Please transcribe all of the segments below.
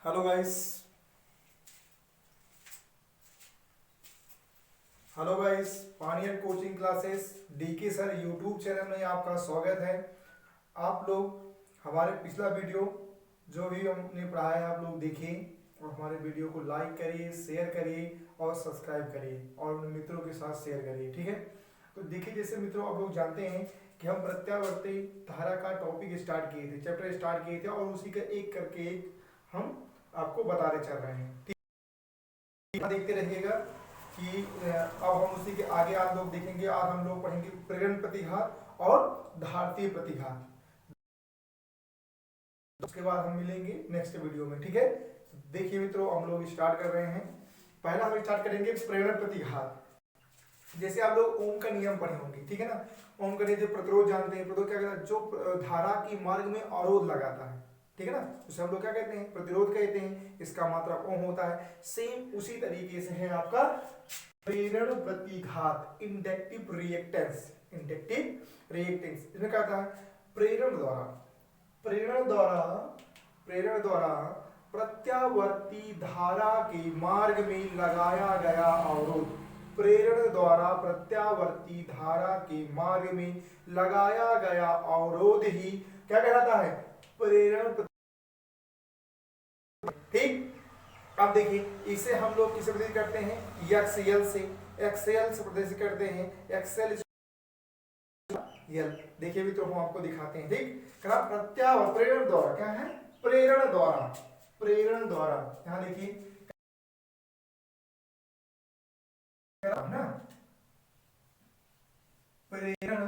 Hello guys. Hello guys, Pioneer coaching classes DK sir YouTube channel में आपका स्वागत है। आप लोग हमारे पिछला वीडियो जो भी हमने पढ़ाया है आप लोग देखिए और हमारे वीडियो को लाइक करिए, शेयर करिए और सब्सक्राइब करिए और अपने मित्रों के साथ शेयर करिए, ठीक है। तो देखिए, जैसे मित्रों आप लोग जानते हैं कि हम प्रत्यावर्ती धारा का टॉपिक स्टार्ट किए थे, चैप्टर स्टार्ट किए थे और उसी का एक करके एक हम आपको बताते चल रहे हैं, ठीक है। देखते रहिएगा कि अब हम उसी के आगे आप लोग देखेंगे। आज हम लोग पढ़ेंगे प्रेरण प्रतिघात और धारतीय प्रतिघात। उसके बाद हम मिलेंगे नेक्स्ट वीडियो में, ठीक है। देखिए मित्रों, हम लोग स्टार्ट कर रहे हैं। पहला हम स्टार्ट करेंगे प्रेरण प्रतिघात। जैसे आप लोग ओम का नियम पढ़े होंगे, ठीक है ना। ओम का नियम प्रतिरोध जानते हैं। प्रतिरोध क्या कहता है? जो धारा की मार्ग में अवरोध लगाता है, ठीक है ना, उसे हम लोग क्या कहते हैं? प्रतिरोध कहते हैं। इसका मात्रक ओम होता है। सेम उसी तरीके से है आपका प्रेरण प्रतिघात, इंडक्टिव रिएक्टेंस। इंडक्टिव रिएक्टेंस इसमें क्या होता है? प्रेरण द्वारा प्रेरण द्वारा प्रेरण द्वारा प्रत्यावर्ती धारा के मार्ग में लगाया गया अवरोध। प्रेरण द्वारा प्रत्यावर्ती धारा के मार्ग में लगाया गया अवरोध ही क्या कहलाता है? प्रेरण। ठीक। अब देखिए, इसे हम लोग किसे प्रदर्शित करते हैं? एक्सएल से। एक्सएल से प्रदर्शित करते हैं। एक्सएल यल। देखिए भी तो हम आपको दिखाते हैं, ठीक। प्रत्यावर्त प्रेरण द्वारा क्या है? प्रेरण द्वारा। प्रेरण द्वारा यहां देखिए ना, प्रेरण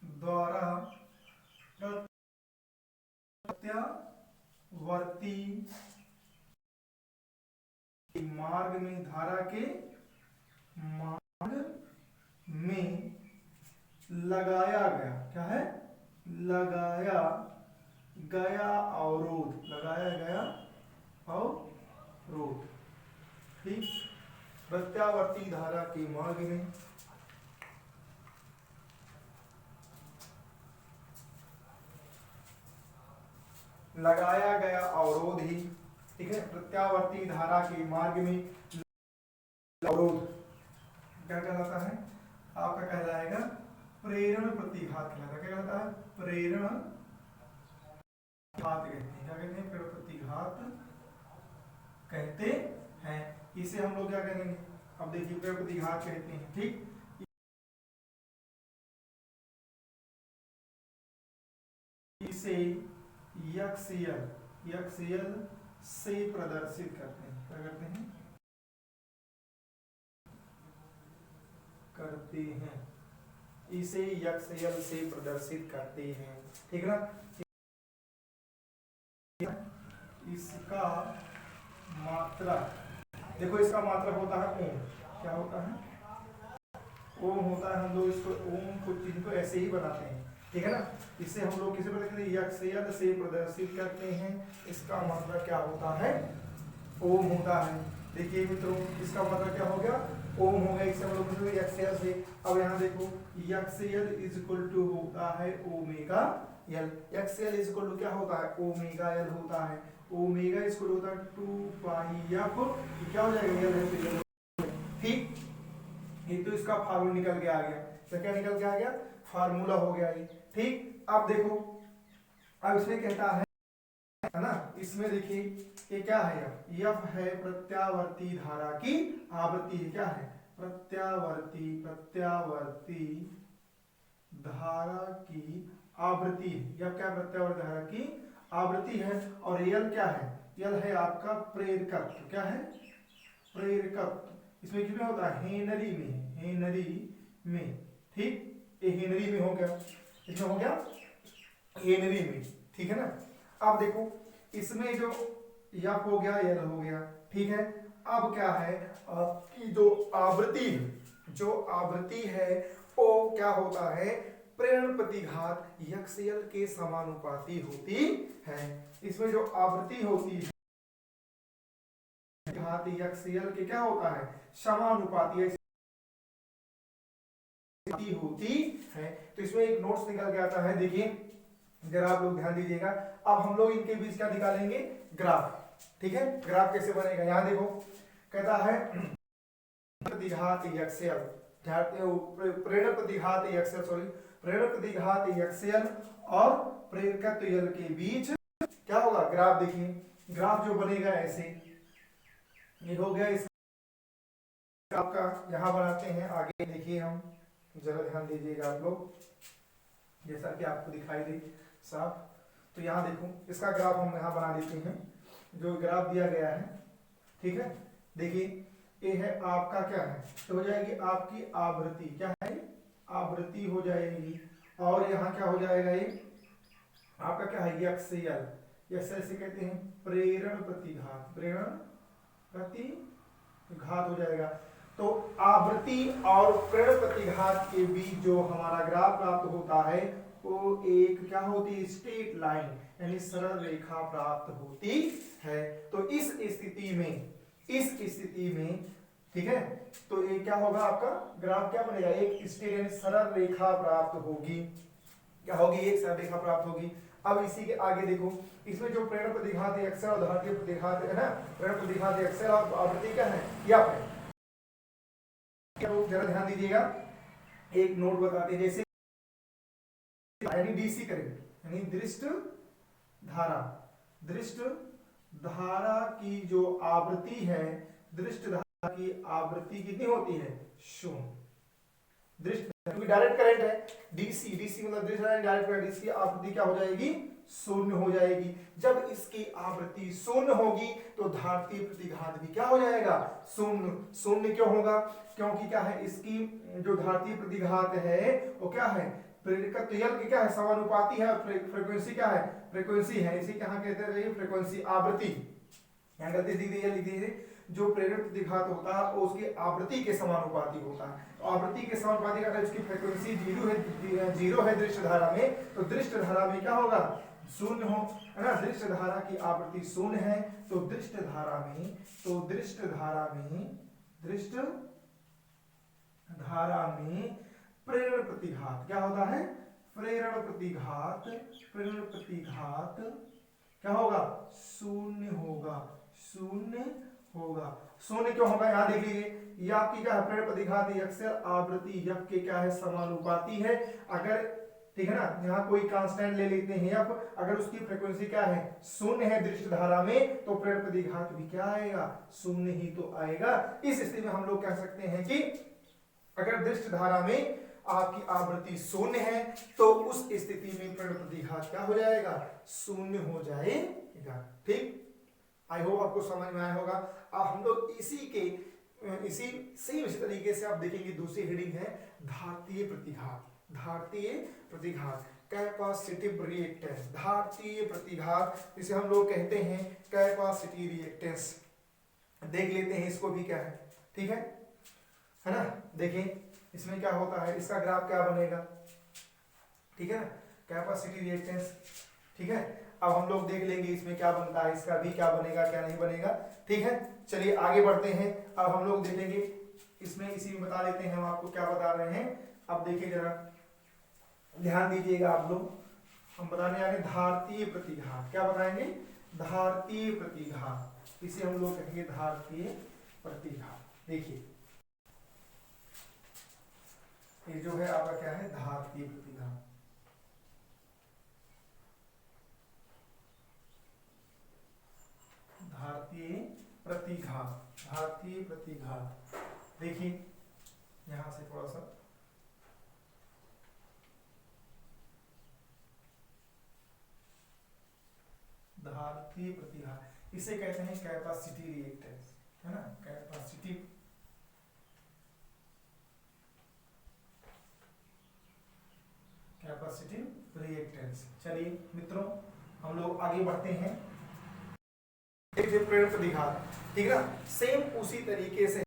द्वारा प्रत्यावर्ती मार्ग में धारा के मार्ग में लगाया गया क्या है? लगाया गया अवरोध। लगाया गया अवरोध, ठीक। प्रत्यावर्ती धारा के मार्ग में लगाया गया अवरोध ही, ठीक है। प्रत्यावर्ती धारा के मार्ग में अवरोध क्या कहलाता है? आपका कहलाएगा प्रेरण प्रतिघात। कहलाता क्या कहलाता है? प्रेरण घात कहते हैं। क्या कहते हैं? प्रेरण प्रतिघात कहते हैं। इसे हम लोग क्या करेंगे? अब देखिए, प्रेरण प्रतिघात कहते हैं, ठीक। इसे यक्सियल से प्रदर्शित करते हैं। क्या करते हैं? करते हैं। इसे यक्सियल से प्रदर्शित करते हैं, ठीक है ना। इसका मात्रा देखो, इसका मात्रा होता है ओम। क्या होता है? ओम होता है। हम लोग इसको ओम को चिन्ह को ऐसे ही बनाते हैं, ठीक है ना। इसे हम लोग किसे प्रदर्शित करते हैं? यक्सियल से प्रदर्शित करते हैं। इसका मात्रा क्या होता है? ओम होता है। देखिए मित्रों, इसका मतलब क्या हो गया? ओम हो गया। इसे हम लोग एक्सएल से। अब यहाँ देखो, एक्सएल इज इक्वल टू होता है omega L. XL is equal to क्या होता है? ओमेगा एल होता है। ओमेगा इज इक्वल होता है 2 पाई एफ। क्या हो जाएगा? एल है, ठीक। ये तो इसका फार्मूला निकल के आ गया। तो क्या निकल के आ गया? फार्मूला हो गया ये, ठीक। अब देखो, अब इसमें कहता है ना, इसमें देखिए ये क्या है? एफ है प्रत्यावर्ती धारा की आवृत्ति है। क्या है? प्रत्यावर्ती धारा की आवृत्ति है। यह क्या? प्रत्यावर्ती धारा की आवृत्ति है। और एल क्या है? एल है आपका प्रेरकत्व। क्या है? प्रेरकत्व। इसमें किसमें होता है? हेनरी में। हेनरी में, ठीक। ये हेनरी में हो गया। इसमें हो गया हेनरी में, ठीक है ना। अब देखो, इसमें जो यफ हो गया, यल हो गया, ठीक है। अब क्या है? आपकी जो आवृत्ति है, जो आवृत्ति है वो क्या होता है? प्रेरण प्रतिघात यक्सएल के समानुपाती होती है। इसमें जो आवृत्ति होती है यक्सएल के क्या होता है? समानुपाती होती है। तो इसमें एक नोट्स निकल के आता है, देखिए जरा आप लोग ध्यान दीजिएगा। अब हम लोग इनके बीच क्या निकालेंगे, ग्राफ। ठीक है, ग्राफ कैसे बनेगा, यहां देखो कहता है प्रतिघात एक्सएल, प्रेरक प्रतिघात एक्सएल, सॉरी प्रेरक प्रतिघात एक्सएल और प्रेरकत्व एल के बीच क्या होगा, ग्राफ। देखिए ग्राफ जो बनेगा ऐसे, ये हो गया इस आपका, यहां बनाते हैं आगे। देखिए हम जरा ध्यान दीजिएगा आप लोग, जैसा कि आपको दिखाई दे साफ। तो यहाँ देखो इसका ग्राफ हम यहाँ बना देते हैं, जो ग्राफ दिया गया है। ठीक है, देखिए ये है आपका क्या है, तो हो जाएगी आपकी आवृत्ति, क्या है आवृत्ति हो जाएगी। और यहाँ क्या हो जाएगा, ये आपका क्या है एक्सएल, एक्सएल से कहते हैं प्रेरण प्रतिघात, प्रेरण प्रतिघात हो जाएगा। तो आवृत्ति और प्रेरण प्रतिघात के बीच जो हमारा ग्राफ प्राप्त होता है वो एक क्या होती है, स्ट्रेट लाइन यानी सरल रेखा प्राप्त होती है। तो इस स्थिति में ठीक है, तो ये क्या होगा, आपका ग्राफ क्या बनेगा, एक स्ट्रेट यानी सरल रेखा प्राप्त होगी, क्या होगी, एक सरल रेखा प्राप्त होगी। अब इसी के आगे देखो, इसमें जो प्रेरण प्रतिघात एक्सएल और धात्रीय प्रतिघात है ना, प्रेरण प्रतिघात एक्सएल और आवृत्ति क्या है, या जरा ध्यान दीजिएगा, एक नोट बताते हैं। जैसे यानी डीसी करेंट यानी दृष्ट धारा की जो आवृत्ति है, दृष्ट धारा की आवृत्ति कितनी होती है, शून्य। दृष्ट क्योंकि डायरेक्ट करंट है, डीसी मतलब दृष्ट धारा डायरेक्ट करंट, इसकी आवृत्ति क्या हो जाएगी, शून्य हो जाएगी। जब इसकी आवृत्ति शून्य होगी तो धात्रीय प्रतिघात भी क्या हो जाएगा, शून्य। शून्य क्यों होगा, क्योंकि क्या है, इसकी जो धात्रीय प्रतिघात है वो क्या है, प्रेरकत्व एल की क्या है, समानुपाती है, फ्रीक्वेंसी क्या है, फ्रीक्वेंसी है, इसे क्या कहते हैं, फ्रीक्वेंसी आवृत्ति। यहाँ गलती लिख दीजिए, जो प्रेरक प्रतिघात होता है वो उसकी आवृत्ति के समानुपाती होता है। तो आवृत्ति के समानुपाती अगर इसकी फ्रीक्वेंसी जीरो है दृश्य धारा में, तो दृश्य धारा में क्या होगा, शून्य हो, है ना। दृश्य धारा की आवृत्ति शून्य है, तो दृश्य धारा में प्रेरण प्रतिघात क्या होता है, प्रेरण प्रतिघात क्या होगा, शून्य होगा। शून्य क्यों होगा, यहां देख लीजिए, ये आपकी क्या है, प्रेरण प्रतिघात एक्सएल आवृत्ति एफ के क्या है, समानुपाती है। अगर ठीक है ना, यहाँ कोई कांस्टेंट ले लेते हैं एफ, अगर उसकी फ्रीक्वेंसी क्या है, शून्य है दृश्य धारा में, तो प्रेरण प्रतिघात भी क्या आएगा, शून्य ही तो आएगा। इस स्थिति में हम लोग कह सकते हैं कि अगर दृश्य धारा में आपकी आवृत्ति शून्य है तो उस स्थिति में प्रेरण प्रतिघात क्या हो जाएगा, शून्य हो जाएगा। ठीक, आई होप आपको समझ में आया होगा। अब हम लोग इसी तरीके से आप देखेंगे, दूसरी हेडिंग है धात्रीय प्रतिघात, कैपेसिटिव रिएक्टेंस, धात्रीय प्रतिघात जिसे हम लोग कहते हैं कैपेसिटी रिएक्टेंस। देख लेते हैं इसको भी क्या है, ठीक है ना। देखें इसमें क्या होता है, इसका ग्राफ क्या बनेगा, ठीक है ना, कैपेसिटी रिएक्टेंस। ठीक है, अब हम लोग देख लेंगे इसमें क्या बनता है, इसका भी क्या बनेगा क्या नहीं बनेगा। ठीक है, चलिए आगे बढ़ते हैं। अब हम लोग देखेंगे इसमें, इसी में बता देते हैं हम आपको क्या बता रहे हैं। अब देखिए जरा ध्यान दीजिएगा आप लोग, हम बताने आगे धात्रीय प्रतिघात, क्या बताएंगे, धात्रीय प्रतिघात, इसे हम लोग कहेंगे धात्रीय प्रतिघात। देखिए ये जो है आपका क्या है, धात्रीय प्रतिघात। धात्रीय प्रतिघात देखिए यहां से थोड़ा सा, धात्रीय प्रतिघात इसे कहते हैं कैपेसिटी रिएक्टेंस, है ना, कैपेसिटिव रिएक्टेंस। चलिए मित्रों हम लोग आगे बढ़ते हैं। प्रेरण प्रतिघात, ठीक है ना, सेम उसी तरीके से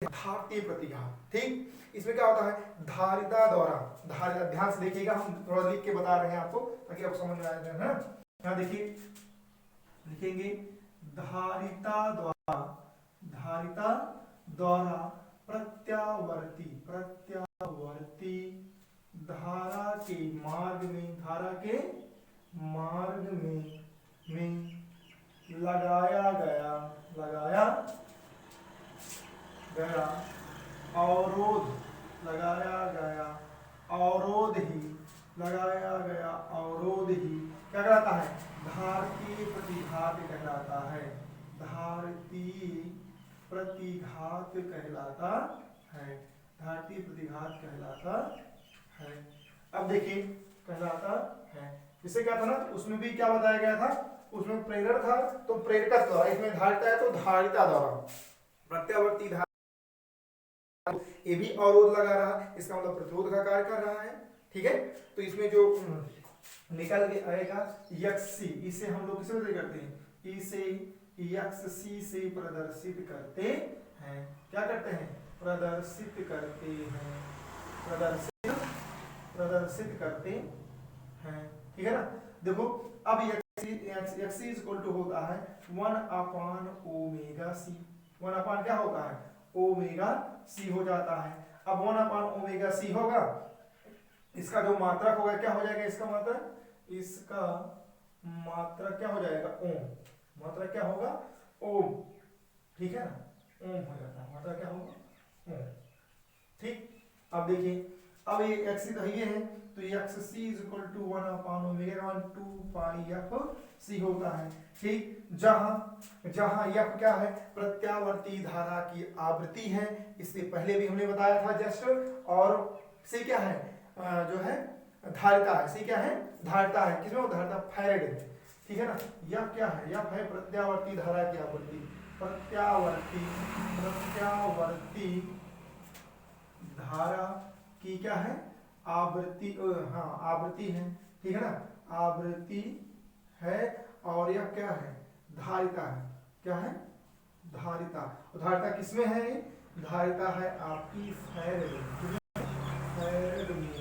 धात्रीय प्रतिघात। ठीक, इसमें क्या होता है, धारिता द्वारा, ध्यान से देखिएगा, हम थोड़ा लिख के बता रहे हैं आपको ताकि आपको समझ में आ जाए, है ना। यहाँ देखिए लिखेंगे धारिता द्वारा प्रत्यावर्ती धारा के मार्ग में, धारा के मार्ग में लगाया गया अवरोध, लगाया गया अवरोध ही क्या कहलाता है? धारतीय प्रतिघात कहलाता है। धारतीय प्रतिघात कहलाता है। धारतीय प्रतिघात कहलाता है। अब देखिए कहलाता है, इससे क्या था ना, उसमें भी क्या बताया गया था, उसमें प्रेरक था तो प्रेरकत्व द्वारा, इसमें धारिता है तो धारिता द्वारा, प्रत्यावर्ती धारा ये भी अवरोध लगा रहा, इसका मतलब प्रतिरोध का कार्य कर रहा है। ठीक है, तो इसमें जो निकल के आएगा यक्सी, इसे हम लोग किसे प्रदर्शित करते हैं? इसे यक्सी से प्रदर्शित करते हैं। क्या करते हैं? प्रदर्शित करते हैं। प्रदर्शित करते हैं। ठीक है ना। देखो अब यक्सी इज इक्वल टू होता है 1 ओमेगा सी। 1 क्या होता है? ओमेगा सी हो जाता है। अब 1 ओमेगा सी होगा, इसका जो मात्रक होगा क्या हो जाएगा? इसका मात्रक क्या हो जाएगा? ओम। मात्रक क्या होगा? ओम। ठीक है ना, ओम हो जाता है। मात्रक क्या होगा? ओम। ठीक, अब देखिए, अब ये एक्स तो ये है, तो X C is equal to 1 omega 2 pi F C होता है। ठीक, जहां एफ क्या है? प्रत्यावर्ती धारा की आवृत्ति है। इससे पहले भी हमने बताया था जस्ट। और सी क्या है? जो है धारिता है। सी क्या है? धारिता है। किसमें? धारिता फैराडे। ठीक है ना। एफ क्या है? एफ है प्रत्यावर्ती धारा की आवृत्ति। प्रत्यावर्ती धारा की क्या है? आवृत्ति। हाँ, आवृत्ति है। ठीक है ना, आवृत्ति है। और यह क्या है? धारिता है। क्या है? धारिता। और धारिता किसमें है? धारिता है आपकी फैराडे में।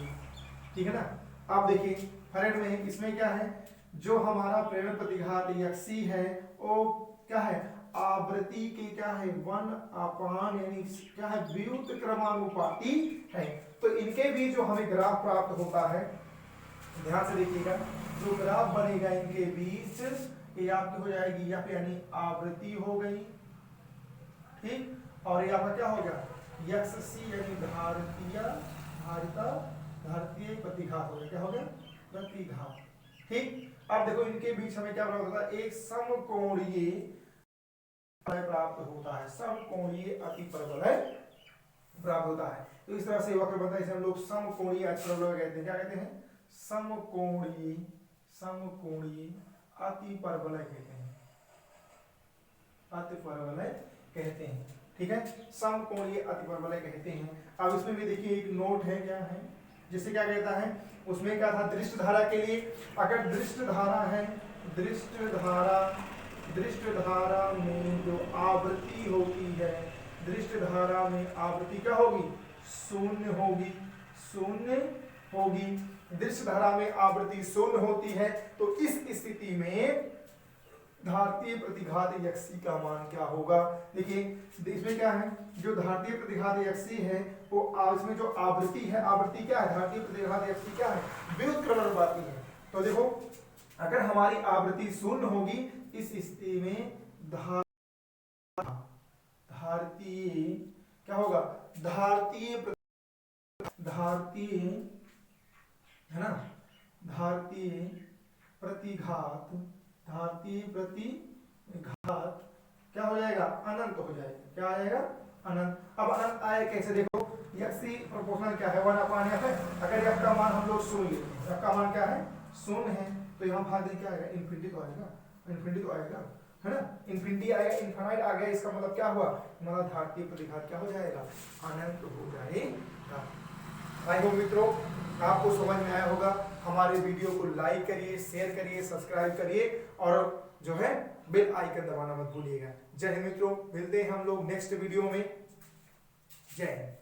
ठीक है ना। आप देखिए फैराडे में, इसमें क्या है? जो हमारा प्रेरण प्रतिघात यक्सी है वो क्या है? आवृत्ति के क्या है? 1 यानी क्या है? व्युत्क्रमानुपाती है। तो इनके भी जो हमें ग्राफ प्राप्त होता है, ध्यान से देखिएगा, जो ग्राफ बनेगा इनके बीच, ये आपकी हो जाएगी एफ यानी आवृत्ति हो गई। ठीक, और ये आपका क्या हो गया? यक्सी यानी धारितीय प्रतिघात हो गया। क्या हो गया? प्रतिघात। ठीक, अब देखो इनके बीच हमें क्या प्राप्त होता है? एक समकोणीय प्राप्त होता है। समकोणीय अतिपरवलय प्राप्त होता है। तो इस तरह से वक्र बनता है, इसे हम लोग समकोणीय अतिपरवलय कहते हैं। क्या कहते हैं? समकोणीय अतिपरवलय कहते हैं। अतिपरवलय कहते हैं। ठीक है, समकोणीय अतिपरवलय कहते हैं। अब इसमें भी देखिए एक नोट है, क्या है? जिससे क्या कहता है, उसमें क्या था? दृष्ट धारा के लिए, अगर दृष्ट धारा है, दृष्ट धारा में जो आवृत्ति होती है, दृष्ट धारा में आवृत्ति क्या होगी? शून्य होगी। दृष्ट धारा में आवृत्ति शून्य होती है, तो इस स्थिति में धारतीय प्रतिघात यक्सी का मान क्या होगा? देखिए इसमें क्या है? जो धारतीय प्रतिघात यक्सी है वो इसमें जो आवृत्ति है, आवृत्ति क्या है? धारतीय प्रतिघात यक्सी क्या है? व्युत्क्रमानुपाती है। तो देखो अगर हमारी आवृत्ति शून्य होगी, इस स्थिति में धारतीय क्या होगा? धारतीय है ना, धारतीय प्रतिघात क्या हो जाएगा? अनंत हो जाएगा। क्या आ जाएगा? अनंत। अब अनंत आए कैसे? देखो यक्सी प्रोपोर्शनल क्या है? 1/f है। अगर f का मान हम लोग शून्य लेते हैं, f का मान क्या है? शून्य है, तो यहाँ भाग दे क्या आएगा? इन्फिनिटी तो आएगा। इन्फिनिटी तो आएगा, है ना। इन्फिनिटी आएगा, इन्फिनाइट आ गया, इसका मतलब क्या हुआ? हमारा धारतीय प्रतिघात क्या हो जाएगा? अनंत हो जाएगा। आई होप मित्रों आपको समझ में आया होगा। हमारे वीडियो को लाइक करिए, शेयर करिए, सब्सक्राइब करिए और जो है बेल आइकन दबाना मत भूलिएगा। जय हिंद मित्रों, मिलते हैं हम लोग नेक्स्ट वीडियो में। जय हिंद।